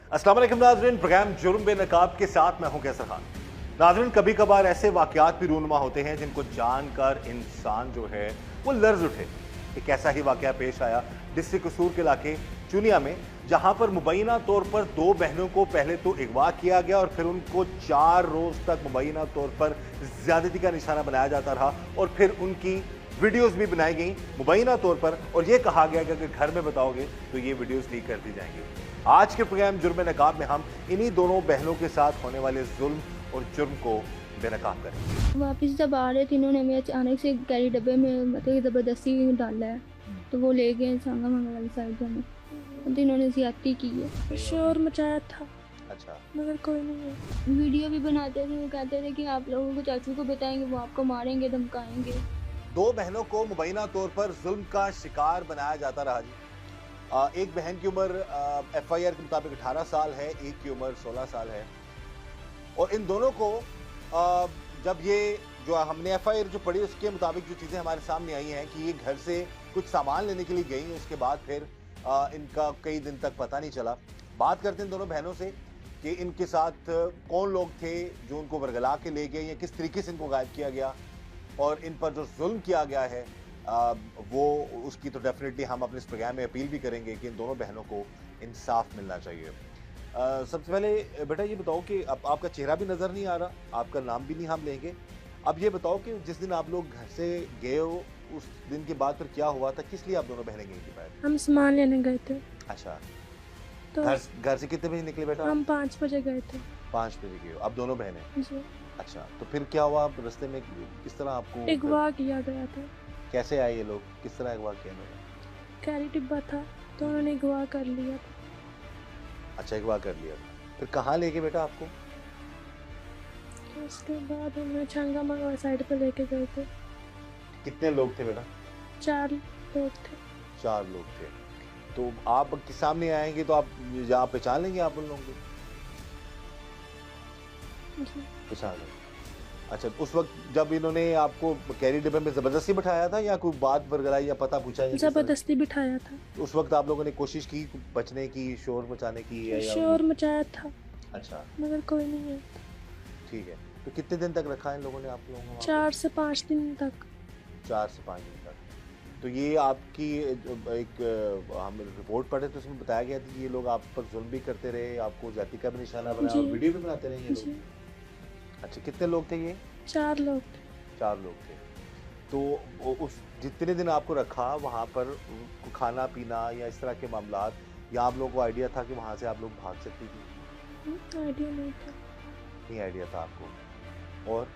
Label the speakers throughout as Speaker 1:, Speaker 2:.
Speaker 1: अस्सलाम वालेकुम नाज़रीन, प्रोग्राम जुर्म बेनकाब के साथ मैं हूं कैसर खान। नाज़रीन, कभी कभार ऐसे वाकयात भी रूनुमा होते हैं जिनको जानकर इंसान जो है वो लर्ज उठे। एक ऐसा ही वाकया पेश आया डिस्ट्रिक्ट कसूर के इलाके चुनिया में, जहां पर मुबैना तौर पर दो बहनों को पहले तो अगवा किया गया और फिर उनको 4 रोज तक मुबैना तौर पर ज्यादती का निशाना बनाया जाता रहा और फिर उनकी वीडियोस भी बनाई गई मुबैना तौर पर, और ये कहा गया कि अगर घर में बताओगे तो ये वीडियोस लीक कर दी जाएंगी। आज के प्रोग्राम जुर्म नकाब में हम इन्हीं दोनों बहनों के साथ होने वाले जुल्म और जुर्म को बेनकाब करेंगे।
Speaker 2: वापस जब आ रहे थे इन्होंने हमें अचानक से कैरी डब्बे में मतलब ज़बरदस्ती डाला है, तो वो ले गए सांगा मंगा वाली साइड में, तो इन्होंने ज़्यादती की है।
Speaker 3: शोर मचाया था
Speaker 1: अच्छा,
Speaker 3: मगर कोई नहीं है।
Speaker 2: वीडियो भी बनाते थे, वो कहते थे कि आप लोगों को चाचू को बताएंगे, वो आपको मारेंगे धमकाएंगे।
Speaker 1: दो बहनों को मुबैना तौर पर जुल्म का शिकार बनाया जाता रहा जी। एक बहन की उम्र FIR के मुताबिक 18 साल है, एक की उम्र 16 साल है। और इन दोनों को जब ये जो हमने FIR जो पढ़ी उसके मुताबिक जो चीज़ें हमारे सामने आई हैं कि ये घर से कुछ सामान लेने के लिए गई, उसके बाद फिर इनका कई दिन तक पता नहीं चला। बात करते हैं इन दोनों बहनों से कि इनके साथ कौन लोग थे जो उनको बरगला के ले गए या किस तरीके से इनको गायब किया गया और इन पर जो जुल्म किया गया है वो उसकी तो डेफिनेटली हम अपने इस प्रोग्राम में अपील भी करेंगे कि इन दोनों बहनों को इंसाफ मिलना चाहिए। सबसे पहले बेटा ये बताओ कि अब आपका चेहरा भी नज़र नहीं आ रहा, आपका नाम भी नहीं हम लेंगे। अब ये बताओ कि जिस दिन आप लोग घर से गए हो उस दिन के बाद फिर क्या हुआ था, किस लिए आप दोनों बहनें गई थी बाहर?
Speaker 3: हम सामान लेने गए थे।
Speaker 1: अच्छा,
Speaker 3: तो
Speaker 1: घर से कितने बजे निकले बेटा?
Speaker 3: हम 5 बजे गए थे
Speaker 1: 5 बजे गए हो, अब दोनों बहनें।
Speaker 3: जी।
Speaker 1: अच्छा, तो फिर क्या हुआ, आप रास्ते में किस तरह आपको
Speaker 3: अगवा किया गया था।
Speaker 1: कैसे आए ये लोग, किस तरह अगवा किया इन्होंने?
Speaker 3: कैरी डिब्बा था तो उन्होंने अगवा कर लिया था।
Speaker 1: अच्छा, अगवा कर लिया, फिर कहाँ लेके बेटा आपको?
Speaker 3: तो उसके बाद हमें छंगा मंगा साइड पे लेके गए थे।
Speaker 1: कितने लोग थे बेटा?
Speaker 3: 4 लोग थे।
Speaker 1: 4 लोग थे। तो आप के सामने आएंगे तो आप यहाँ पहचान लेंगे आप उन लोगों को?
Speaker 3: जी।
Speaker 1: पहचान लेंगे। अच्छा, उस वक्त जब इन्होंने आपको कैरी डिब्बे में जबरदस्ती बिठाया था या कोई बात बरगलाई या पता पूछा?
Speaker 3: जबरदस्ती बिठाया था।
Speaker 1: उस वक्त आप लोगों ने कोशिश की बचने की, शोर मचाने की या
Speaker 3: शोर मचाया था
Speaker 1: अच्छा,
Speaker 3: मगर कोई नहीं है।
Speaker 1: ठीक है। तो कितने दिन तक रखा इन लोगों ने आप लोगों को?
Speaker 3: 4 से 5 दिन तक।
Speaker 1: 4 से 5 दिन तक। तो ये आपकी एक हम रिपोर्ट पढ़े तो उसमें बताया गया था कि ये लोग आप पर जुल्म भी करते रहे, आपको जाति का भी निशाना बनाया और
Speaker 3: जी।
Speaker 1: वीडियो भी बनाते रहे ये
Speaker 3: जी।
Speaker 1: लोग। अच्छा, कितने लोग थे ये?
Speaker 3: 4 लोग थे।
Speaker 1: 4 लोग थे। तो उस जितने दिन आपको रखा वहाँ पर खाना पीना या इस तरह के मामलात, या आप लोगों को आइडिया था कि वहाँ से आप लोग भाग सकती थी?
Speaker 3: आइडिया नहीं था।
Speaker 1: नहीं आइडिया था आपको। और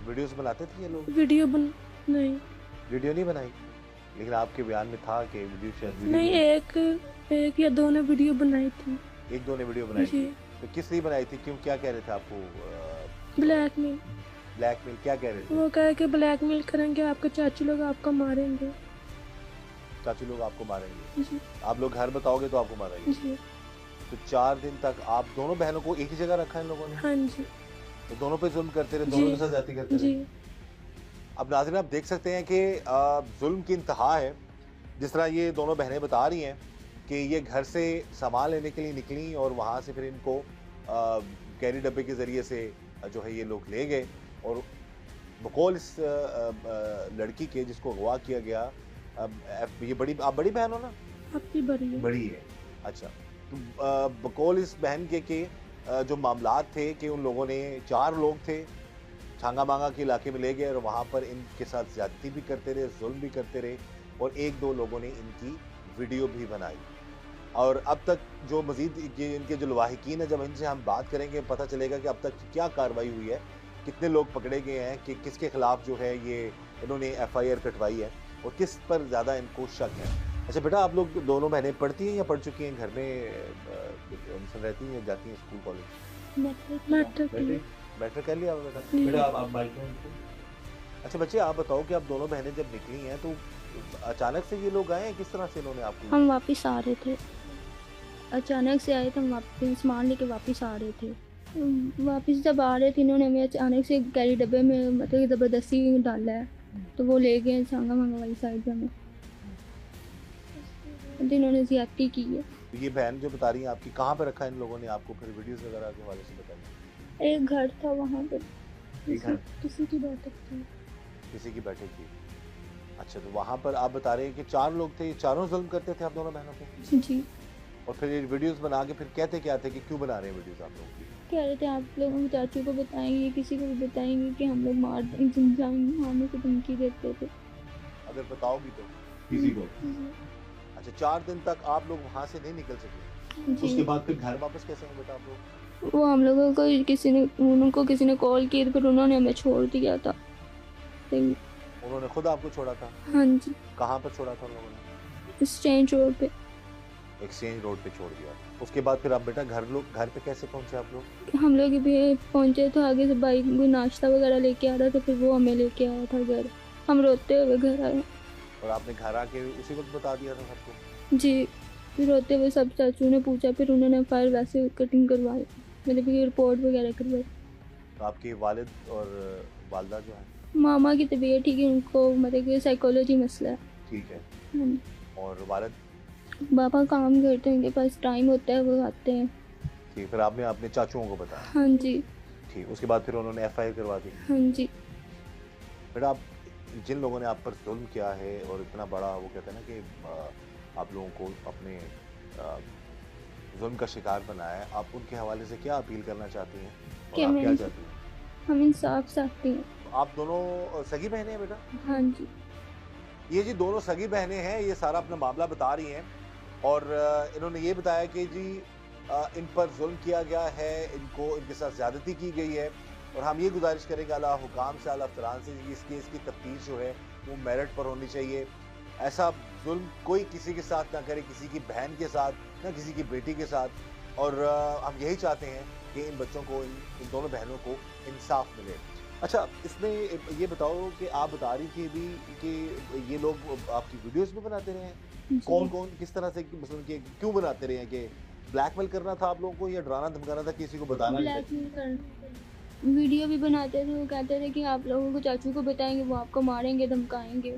Speaker 1: वीडियोस बनाते थे ये लोग?
Speaker 3: नहीं
Speaker 1: वीडियो नहीं बनाई, लेकिन आपके बयान में था कि वीडियो शायद
Speaker 3: नहीं, एक या दो ने वीडियो बनाई थी।
Speaker 1: एक दो ने वीडियो बनाई
Speaker 3: जी।
Speaker 1: थी। तो किस लिए बनाई थी, क्यों, क्या कह रहे थे आपको?
Speaker 3: ब्लैकमेल।
Speaker 1: ब्लैकमेल क्या कह रहे थे?
Speaker 3: वो कहे कि ब्लैकमेल करेंगे, आपके चाचू लोग आपको मारेंगे।
Speaker 1: चाचू लोग आपको मारेंगे,
Speaker 3: जी।
Speaker 1: आप लोग घर बताओगे तो आपको मारेंगे।
Speaker 3: जी।
Speaker 1: तो 4 दिन तक आप दोनों बहनों को एक ही जगह रखा इन लोगों ने?
Speaker 3: हाँ जी।
Speaker 1: तो दोनों पे जुल्म करते रहे,
Speaker 3: जी।
Speaker 1: दोनों के साथ जाती करते
Speaker 3: जी।
Speaker 1: रहे। अब नाज़रीन, आप देख सकते हैं कि जुल्म की इंतहा है। जिस तरह ये दोनों बहनें बता रही हैं कि ये घर से सामान लेने के लिए निकली और वहाँ से फिर इनको कैरी डब्बे के ज़रिए से जो है ये लोग ले गए और बकौल इस लड़की के जिसको अगवा किया गया, ये आप बड़ी बहन हो ना?
Speaker 3: आपकी बड़ी है।
Speaker 1: बड़ी है। अच्छा, तो बकौल इस बहन के जो मामलात थे कि उन लोगों ने 4 लोग थे, छांगा मांगा के इलाके में ले गए और वहाँ पर इनके साथ ज्यादती भी करते रहे, जुल्म भी करते रहे और 1-2 लोगों ने इनकी वीडियो भी बनाई। और अब तक जो मजीद इनके जो लवाहिकीन है, जब इनसे हम बात करेंगे पता चलेगा कि अब तक क्या कार्रवाई हुई है, कितने लोग पकड़े गए हैं, कि किसके खिलाफ जो है ये इन्होंने FIR कटवाई है और किस पर ज़्यादा इनको शक है। अच्छा बेटा, आप लोग दोनों बहनें पढ़ती हैं या पढ़ चुकी हैं, घर में रहती हैं या जाती हैं स्कूल कॉलेज? मैट्रिक कर लिया बेटा? बेटा आप माइक में। अच्छा बच्चे, आप बताओ कि आप दोनों बहनें जब निकली हैं तो अचानक से ये लोग आए हैं, किस तरह से इन्होंने आपको?
Speaker 2: हम वापस आ रहे थे, अचानक से आए थे, हम वापस सामान लेके वापस आ रहे थे। वापस जब आ रहे थे इन्होंने हमें अचानक से कैरी डब्बे में मतलब ज़बरदस्ती डाला है, तो वो ले गए सांगा मंगा वाली साइड में, तो इन्होंने ज़्यादती की है।
Speaker 1: तो ये बहन जो बता रही है आपकी, कहाँ पे रखा है इन लोगों ने आपको, फिर वीडियोस वगैरह के हवाले से बताइए।
Speaker 2: एक घर था वहाँ पे,
Speaker 1: एक घर,
Speaker 3: किसी की बैठक थी।
Speaker 1: किसी की बैठक थी। अच्छा, तो वहाँ पर आप बता रहे हैं कि 4 लोग थे, ये चारों जुल्म करते थे आप दोनों बहनों पे?
Speaker 2: जी।
Speaker 1: और फिर ये वीडियोस बना के फिर कहते क्या थे कि क्यों बना रहे हैं वीडियोस आप लोग की?
Speaker 2: कह रहे थे आप लोग चाचू को बताएंगे, किसी को भी बताएंगे कि हम लोग मारने की धमकी देते थे।
Speaker 1: अगर बताओगी तो किसी को? अच्छा, 4 दिन तक आप लोग वहाँ से नहीं निकल सके। उसके
Speaker 2: जी।
Speaker 1: बाद फिर घर वापस कैसे आए बेटा आप लोग?
Speaker 2: वो हम लोगों को उनको किसी ने कॉल की तो फिर उन्होंने हमें छोड़ दिया था। तो
Speaker 1: उन्होंने खुद आपको छोड़ा था?
Speaker 2: हाँ जी,
Speaker 1: कहाँ पर छोड़ा था उन लोगों ने?
Speaker 2: एक्सचेंज रोड पे।
Speaker 1: एक्सचेंज रोड पे छोड़ दिया। उसके बाद फिर आप बेटा घर पे कैसे पहुंचे आप लोग?
Speaker 2: हम लोग भी पहुंचे तो आगे से बाइक में नाश्ता वगैरह लेके आ रहा था, फिर वो हमें लेके आया था घर। हम रोते हुए घर आए।
Speaker 1: और आपने घर आके उसी वक्त बता दिया था सबको?
Speaker 2: जी, फिर रोते हुए सब चाचू ने पूछा, फिर उन्होंने फाइल वैसे कटिंग करवाई, मतलब कि रिपोर्ट वगैरह करवाई।
Speaker 1: तो आपके वालिद और वालदा जो है?
Speaker 2: मामा की तबीयत ठीक है, उनको मतलब कि साइकोलॉजी मसला है।
Speaker 1: ठीक है।
Speaker 2: हाँ,
Speaker 1: और वालिद?
Speaker 2: पापा काम करते हैं, उनके पास टाइम होता है, वो आते हैं।
Speaker 1: ठीक, फिर आपने अपने चाचुओं को बताया?
Speaker 2: हाँ जी।
Speaker 1: ठीक, उसके बाद फिर उन्होंने FIR करवा दी?
Speaker 2: हाँ जी।
Speaker 1: बेटा आप, जिन लोगों ने आप पर जुल्म किया है और इतना बड़ा वो कहते हैं ना कि आप लोगों को अपने जुल्म का शिकार बनाया है, आप उनके हवाले से क्या अपील करना चाहती हैं और
Speaker 2: क्या
Speaker 1: आप क्या
Speaker 2: मैं
Speaker 1: चाहती हैं?
Speaker 2: हम इंसाफ चाहते हैं।
Speaker 1: आप दोनों सगी बहनें हैं बेटा?
Speaker 2: हाँ जी।
Speaker 1: ये जी दोनों सगी बहनें हैं, ये सारा अपना मामला बता रही हैं और इन्होंने ये बताया कि जी इन पर जुल्म किया गया है, इनके साथ ज्यादती की गई है और हम ये गुजारिश करेंगे आला हुकाम से, आला अफसरान से कि इस केस की तफ्तीश जो है वो मेरिट पर होनी चाहिए। ऐसा जुल्म कोई किसी के साथ ना करे, किसी की बहन के साथ, ना किसी की बेटी के साथ। और हम यही चाहते हैं कि इन बच्चों को, इन दोनों बहनों को इंसाफ मिले। अच्छा, इसमें ये बताओ कि आप बता रही थी अभी कि ये लोग आपकी वीडियोस भी बनाते रहे हैं?
Speaker 2: जी।
Speaker 1: कौन किस तरह से, मतलब कि क्यों बनाते रहे हैं? कि ब्लैकमेल करना था आप लोगों को या डराना धमकाना था, किसी को बताना नहीं था?
Speaker 2: ब्लैकमेल कर वीडियो भी बनाते थे, वो कहते थे कि आप लोगों को चाचू को बताएंगे, वो आपको मारेंगे धमकाएंगे।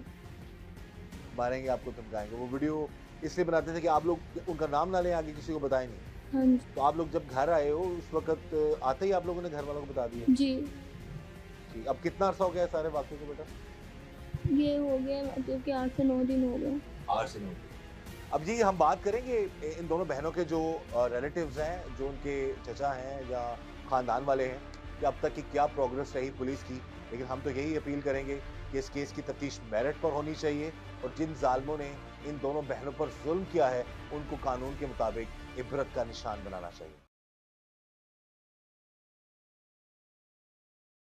Speaker 1: मारेंगे, आपको धमकाएंगे। वो वीडियो इसलिए बनाते थे कि आप लोग उनका नाम ना लें, आगे किसी को बताएं नहीं।
Speaker 2: हाँ जी।
Speaker 1: तो आप लोग जब घर आए हो उस वक्त आते ही आप लोगों ने घर वालों को बता दिया?
Speaker 2: जी,
Speaker 1: ठीक, अब कितना अर्सा हो गया है सारे वाक़े को बेटा?
Speaker 2: ये हो गया मतलब कि 8 से 9 दिन हो गए।
Speaker 1: 8 से 9। अब जी हम बात करेंगे इन दोनों बहनों के जो रिलेटिव्स हैं, जो उनके चचा हैं या ख़ानदान वाले हैं, कि अब तक की क्या प्रोग्रेस रही पुलिस की। लेकिन हम तो यही अपील करेंगे कि इस केस की तफ्तीश मेरिट पर होनी चाहिए और जिन जालिमों ने इन दोनों बहनों पर जुल्म किया है उनको कानून के मुताबिक इबरत का निशान बनाना चाहिए।